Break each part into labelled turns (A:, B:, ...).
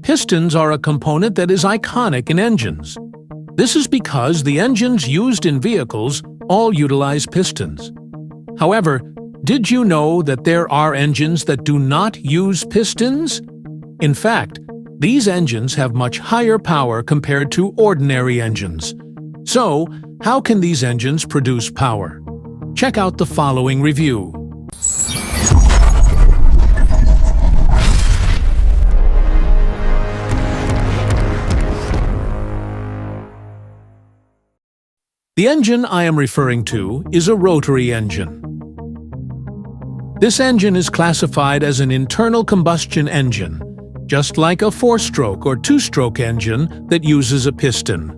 A: Pistons are a component that is iconic in engines. This is because the engines used in vehicles all utilize pistons. However, did you know that there are engines that do not use pistons? In fact, these engines have much higher power compared to ordinary engines. So, how can these engines produce power? Check out the following review. The engine I am referring to is a rotary engine. This engine is classified as an internal combustion engine, just like a four-stroke or two-stroke engine that uses a piston.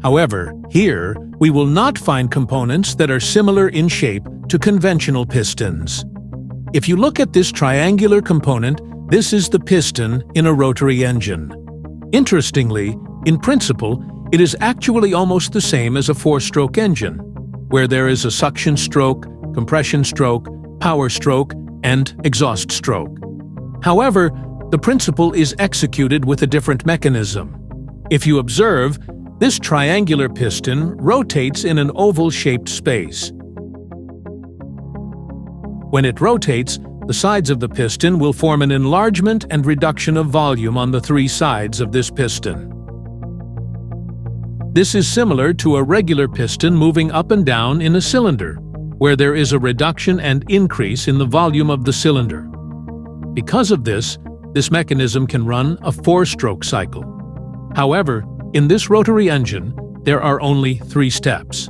A: However, here we will not find components that are similar in shape to conventional pistons. If you look at this triangular component, this is the piston in a rotary engine. Interestingly, in principle, it is actually almost the same as a four-stroke engine, where there is a suction stroke, compression stroke, power stroke, and exhaust stroke. However, the principle is executed with a different mechanism. If you observe, this triangular piston rotates in an oval-shaped space. When it rotates, the sides of the piston will form an enlargement and reduction of volume on the three sides of this piston. This is similar to a regular piston moving up and down in a cylinder, where there is a reduction and increase in the volume of the cylinder. Because of this mechanism can run a four-stroke cycle. However, in this rotary engine, there are only three steps.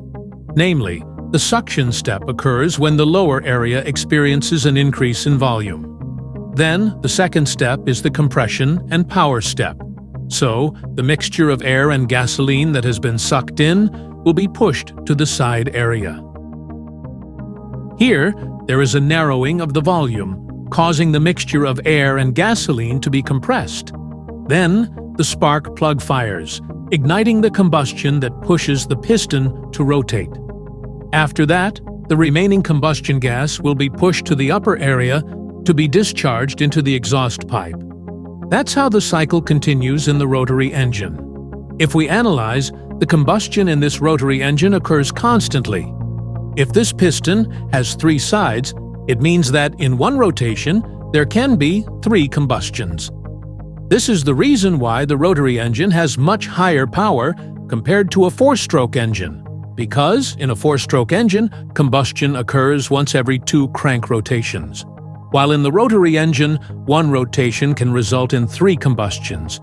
A: Namely, the suction step occurs when the lower area experiences an increase in volume. Then, the second step is the compression and power step. So, the mixture of air and gasoline that has been sucked in will be pushed to the side area. Here, there is a narrowing of the volume, causing the mixture of air and gasoline to be compressed. Then, the spark plug fires, igniting the combustion that pushes the piston to rotate. After that, the remaining combustion gas will be pushed to the upper area to be discharged into the exhaust pipe. That's how the cycle continues in the rotary engine. If we analyze, the combustion in this rotary engine occurs constantly. If this piston has three sides, it means that in one rotation, there can be three combustions. This is the reason why the rotary engine has much higher power compared to a four-stroke engine, because in a four-stroke engine, combustion occurs once every two crank rotations. While in the rotary engine, one rotation can result in three combustions.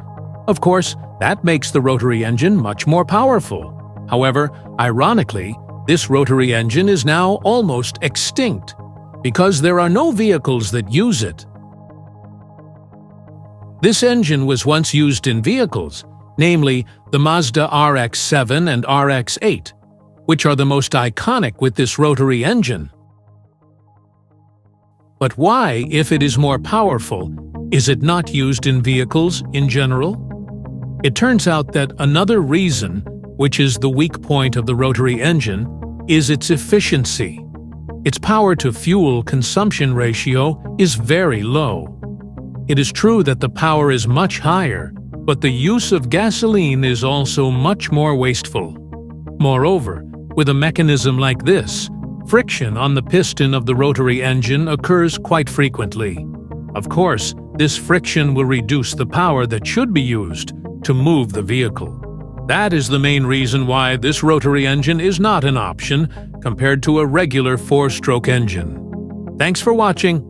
A: Of course, that makes the rotary engine much more powerful. However, ironically, this rotary engine is now almost extinct, because there are no vehicles that use it. This engine was once used in vehicles, namely the Mazda RX-7 and RX-8, which are the most iconic with this rotary engine. But why, if it is more powerful, is it not used in vehicles in general? It turns out that another reason, which is the weak point of the rotary engine, is its efficiency. Its power-to-fuel consumption ratio is very low. It is true that the power is much higher, but the use of gasoline is also much more wasteful. Moreover, with a mechanism like this, friction on the piston of the rotary engine occurs quite frequently. Of course, this friction will reduce the power that should be used to move the vehicle. That is the main reason why this rotary engine is not an option compared to a regular four-stroke engine. Thanks for watching.